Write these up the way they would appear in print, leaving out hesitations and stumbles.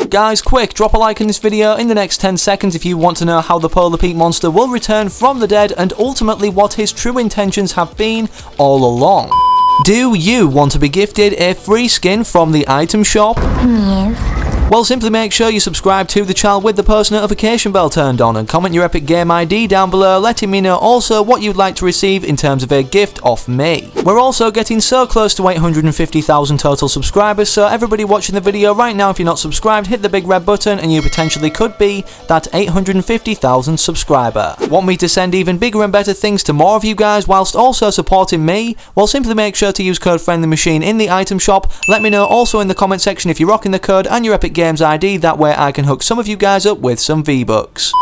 Guys, quick, drop a like in this video in the next 10 seconds if you want to know how the Polar Peak Monster will return from the dead and ultimately what his true intentions have been all along. Do you want to be gifted a free skin from the item shop? Yes. Well, simply make sure you subscribe to the channel with the post notification bell turned on and comment your epic game ID down below, letting me know also what you'd like to receive in terms of a gift off me. We're also getting so close to 850,000 total subscribers, so everybody watching the video right now, if you're not subscribed, hit the big red button and you potentially could be that 850,000 subscriber. Want me to send even bigger and better things to more of you guys whilst also supporting me? Well, simply make sure to use code FriendlyMachine in the item shop. Let me know also in the comment section if you're rocking the code and your epic games ID, that way I can hook some of you guys up with some V-Bucks.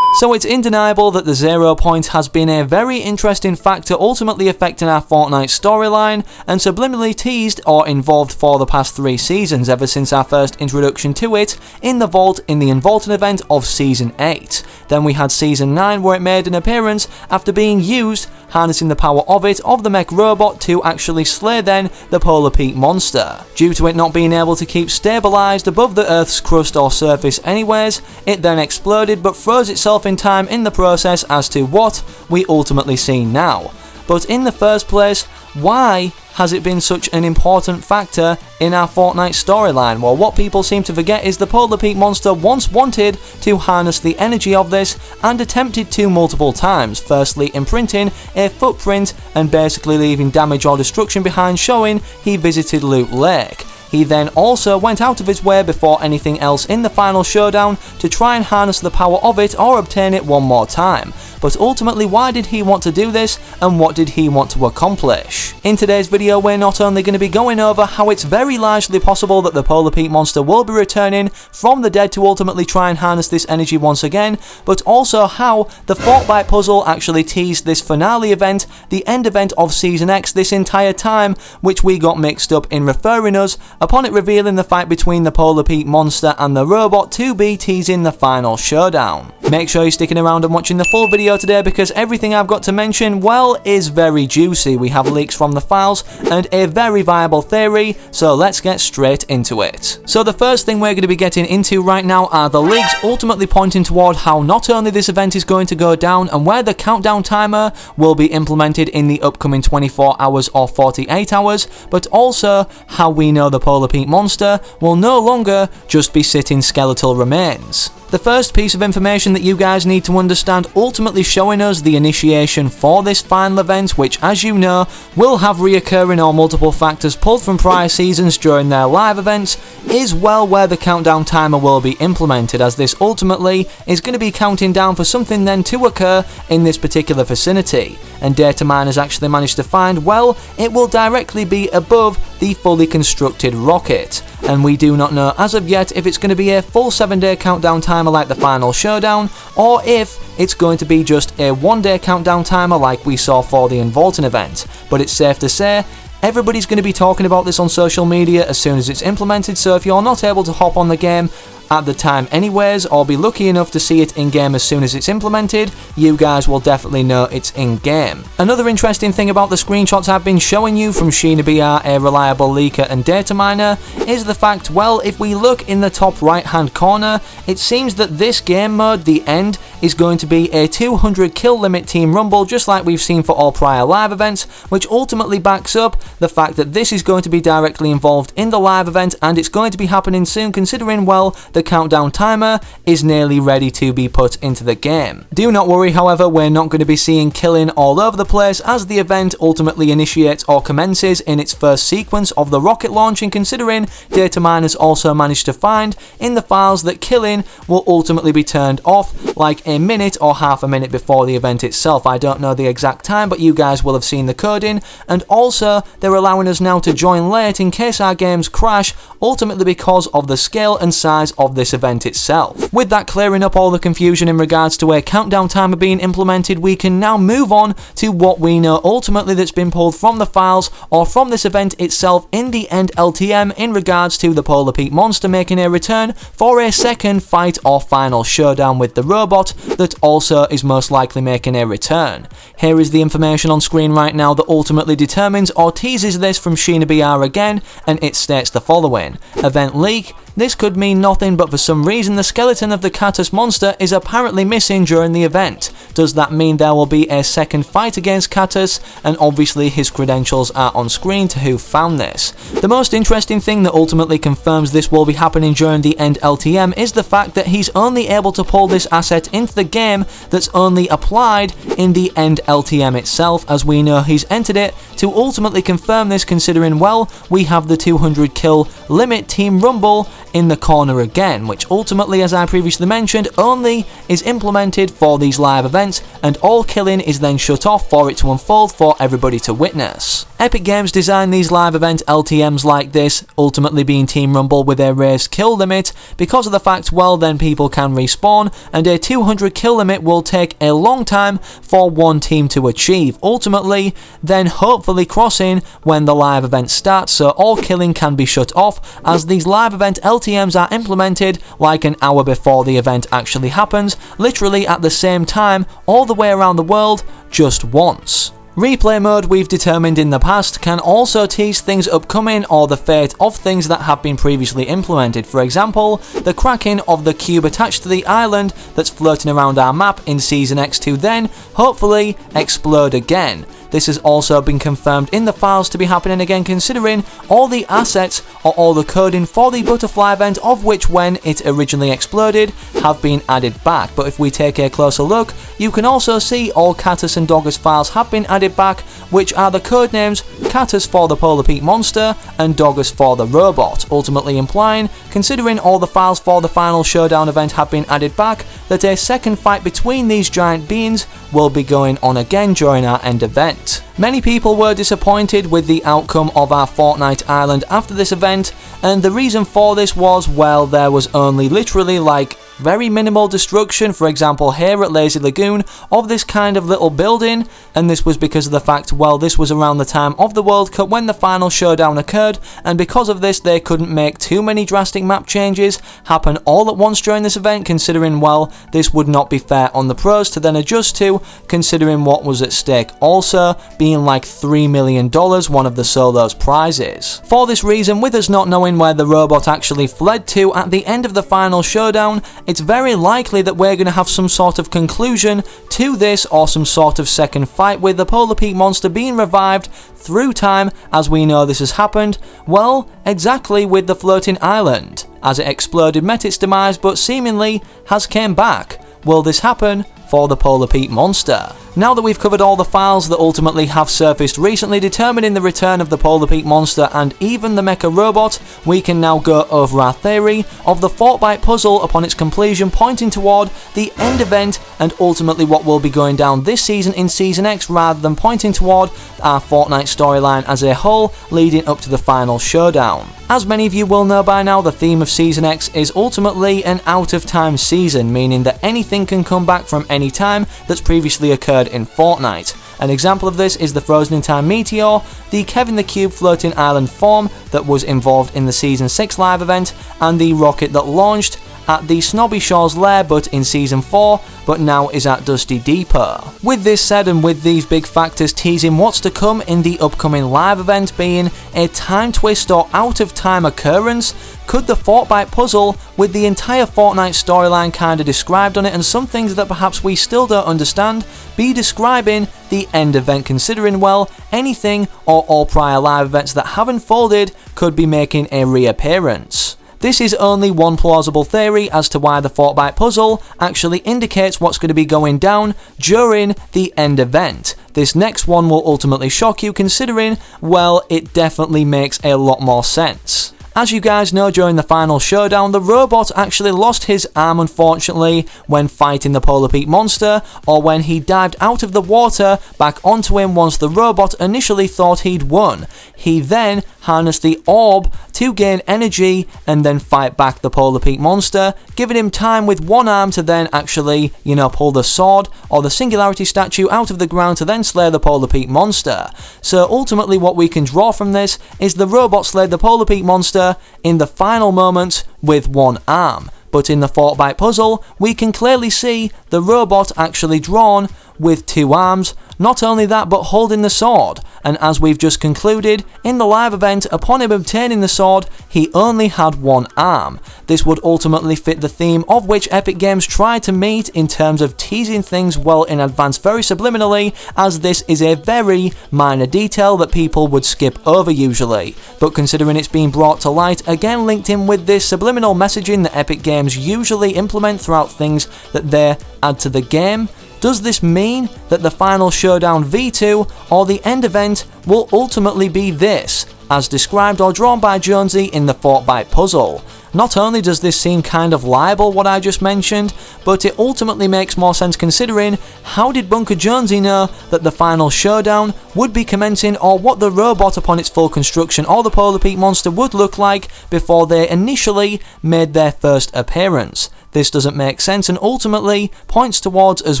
So it's undeniable that the 0 point has been a very interesting factor ultimately affecting our Fortnite storyline and subliminally teased or involved for the past 3 seasons ever since our first introduction to it in the vault in the Involted event of Season 8. Then we had Season 9 where it made an appearance after being used, harnessing the power of the mech robot to actually slay then the Polar Peak Monster. Due to it not being able to keep stabilised above the Earth's crust or surface anyways, it then exploded but froze itself in time in the process as to what we ultimately see now. But in the first place, why has it been such an important factor in our Fortnite storyline? Well, what people seem to forget is the Polar Peak Monster once wanted to harness the energy of this and attempted to multiple times, firstly imprinting a footprint and basically leaving damage or destruction behind, showing he visited Loot Lake. He then also went out of his way before anything else in the final showdown to try and harness the power of it or obtain it one more time. But ultimately, why did he want to do this and what did he want to accomplish? In today's video, we're not only going to be going over how it's very largely possible that the Polar Peak Monster will be returning from the dead to ultimately try and harness this energy once again, but also how the Fortnite puzzle actually teased this finale event, the end event of Season X, this entire time, which we got mixed up in referring us upon it revealing the fight between the Polar Peak Monster and the robot to be teasing the final showdown. Make sure you're sticking around and watching the full video today because everything I've got to mention, well, is very juicy. We have leaks from the files and a very viable theory, so let's get straight into it. So the first thing we're going to be getting into right now are the leaks ultimately pointing toward how not only this event is going to go down and where the countdown timer will be implemented in the upcoming 24 hours or 48 hours, but also how we know the Polar Peak Monster will no longer just be sitting skeletal remains. The first piece of information that you guys need to understand, ultimately showing us the initiation for this final event, which as you know will have reoccurring or multiple factors pulled from prior seasons during their live events, is well where the countdown timer will be implemented, as this ultimately is going to be counting down for something then to occur in this particular vicinity. And data miners actually managed to find, well, it will directly be above the fully constructed rocket. And we do not know as of yet if it's going to be a full 7-day countdown timer like the final showdown, or if it's going to be just a 1-day countdown timer like we saw for the Involted event. But it's safe to say, everybody's going to be talking about this on social media as soon as it's implemented, so if you're not able to hop on the game at the time anyways, or be lucky enough to see it in-game as soon as it's implemented, you guys will definitely know it's in-game. Another interesting thing about the screenshots I've been showing you from SheenaBR, a reliable leaker and data miner, is the fact, well, if we look in the top right hand corner, it seems that this game mode, the End, is going to be a 200 kill limit team rumble, just like we've seen for all prior live events, which ultimately backs up the fact that this is going to be directly involved in the live event and it's going to be happening soon, considering, well, the countdown timer is nearly ready to be put into the game. Do not worry, however, we're not going to be seeing killing all over the place as the event ultimately initiates or commences in its first sequence of the rocket launch, and considering data miners also managed to find in the files that killing will ultimately be turned off like a minute or half a minute before the event itself. I don't know the exact time, but you guys will have seen the coding, and also they're allowing us now to join late in case our games crash, ultimately because of the scale and size of this event itself. With that clearing up all the confusion in regards to a countdown timer being implemented, we can now move on to what we know ultimately that's been pulled from the files or from this event itself in the End LTM in regards to the Polar Peak Monster making a return for a second fight or final showdown with the robot that also is most likely making a return. Here is the information on screen right now that ultimately determines or teases this from SheenaBR again, and it states the following: event leak, This could mean nothing, but for some reason the skeleton of the Catus monster is apparently missing during the event. Does that mean there will be a second fight against Catus? And obviously his credentials are on screen to who found this. The most interesting thing that ultimately confirms this will be happening during the End LTM is the fact that he's only able to pull this asset into the game that's only applied in the End LTM itself, as we know he's entered it to ultimately confirm this, considering, well, we have the 200 kill limit Team Rumble in the corner again, which ultimately, as I previously mentioned, only is implemented for these live events, and all killing is then shut off for it to unfold for everybody to witness. Epic Games designed these live event LTMs like this, ultimately being Team Rumble with a raised kill limit, because of the fact, well, then people can respawn, and a 200 kill limit will take a long time for one team to achieve, ultimately then hopefully crossing when the live event starts, so all killing can be shut off, as these live event LTMs are implemented like an hour before the event actually happens, literally at the same time all the way around the world, just once. Replay mode, we've determined in the past, can also tease things upcoming or the fate of things that have been previously implemented. For example, the cracking of the cube attached to the island that's floating around our map in Season X to then, hopefully, explode again. This has also been confirmed in the files to be happening again, considering all the assets or all the coding for the butterfly event, of which when it originally exploded, have been added back. But if we take a closer look, you can also see all Catus and Doggers files have been added back, which are the codenames Catus for the Polar Peak monster and Doggers for the robot, ultimately implying, considering all the files for the final showdown event have been added back, that a second fight between these giant beings will be going on again during our end event. Many people were disappointed with the outcome of our Fortnite Island after this event, and the reason for this was, well, there was only literally like very minimal destruction, for example here at Lazy Lagoon, of this kind of little building, and this was because of the fact, well, this was around the time of the World Cup when the final showdown occurred, and because of this they couldn't make too many drastic map changes happen all at once during this event, considering, well, this would not be fair on the pros to then adjust to, considering what was at stake, also being like $3 million, one of the solos prizes. For this reason, with us not knowing where the robot actually fled to at the end of the final showdown, it's very likely that we're going to have some sort of conclusion to this, or some sort of second fight with the Polar Peak monster being revived through time, as we know this has happened, well, exactly with the floating island, as it exploded, met its demise, but seemingly has came back. Will this happen for the Polar Peak monster? Now that we've covered all the files that ultimately have surfaced recently determining the return of the Polar Peak monster and even the mecha robot, we can now go over our theory of the Fortnite puzzle upon its completion, pointing toward the end event and ultimately what will be going down this season in Season X, rather than pointing toward our Fortnite storyline as a whole leading up to the final showdown. As many of you will know by now, the theme of Season X is ultimately an out-of-time season, meaning that anything can come back from any time that's previously occurred in Fortnite. An example of this is the Frozen in Time Meteor, the Kevin the Cube floating island form that was involved in the Season 6 live event, and the rocket that launched at the Snobby Shores lair but in Season 4, but now is at Dusty Depot. With this said, and with these big factors teasing what's to come in the upcoming live event being a time twist or out of time occurrence, could the Fortnite puzzle, with the entire Fortnite storyline kinda described on it and some things that perhaps we still don't understand, be describing the end event, considering, well, anything or all prior live events that have unfolded could be making a reappearance? This is only one plausible theory as to why the Fortnite puzzle actually indicates what's going to be going down during the end event. This next one will ultimately shock you, considering, well, it definitely makes a lot more sense. As you guys know, during the final showdown, the robot actually lost his arm, unfortunately, when fighting the Polar Peak monster, or when he dived out of the water back onto him once the robot initially thought he'd won. He then harnessed the orb to gain energy and then fight back the Polar Peak monster, giving him time with one arm to then actually, pull the sword or the Singularity statue out of the ground to then slay the Polar Peak monster. So ultimately what we can draw from this is the robot slayed the Polar Peak monster in the final moment with one arm. But in the Fortnite puzzle, we can clearly see the robot actually drawn with 2 arms. Not only that, but holding the sword, and as we've just concluded, in the live event, upon him obtaining the sword, he only had 1 arm. This would ultimately fit the theme of which Epic Games tried to meet in terms of teasing things well in advance very subliminally, as this is a very minor detail that people would skip over usually. But considering it's being brought to light, again linked in with this subliminal messaging that Epic Games usually implement throughout things that they add to the game, does this mean that the final showdown V2 or the end event will ultimately be this, as described or drawn by Jonesy in the Fortnite puzzle? Not only does this seem kind of liable what I just mentioned, but it ultimately makes more sense considering how did Bunker Jonesy know that the final showdown would be commencing, or what the robot upon its full construction or the Polar Peak monster would look like before they initially made their first appearance. This doesn't make sense and ultimately points towards as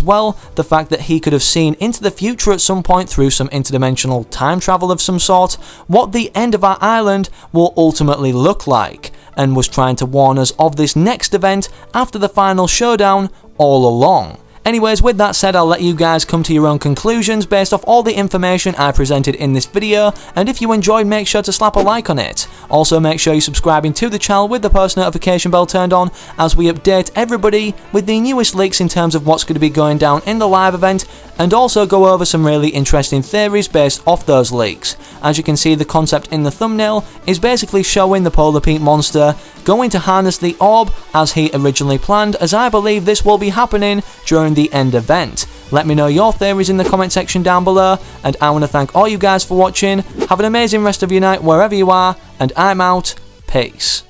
well the fact that he could have seen into the future at some point through some interdimensional time travel of some sort what the end of our island will ultimately look like, and was trying to warn us of this next event after the final showdown all along. Anyways, with that said, I'll let you guys come to your own conclusions based off all the information I presented in this video, and if you enjoyed, make sure to slap a like on it. Also, make sure you're subscribing to the channel with the post notification bell turned on, as we update everybody with the newest leaks in terms of what's going to be going down in the live event, and also go over some really interesting theories based off those leaks. As you can see, the concept in the thumbnail is basically showing the Polar Peak monster going to harness the orb as he originally planned, as I believe this will be happening during the end event. Let me know your theories in the comment section down below, and I want to thank all you guys for watching. Have an amazing rest of your night wherever you are, and I'm out. Peace.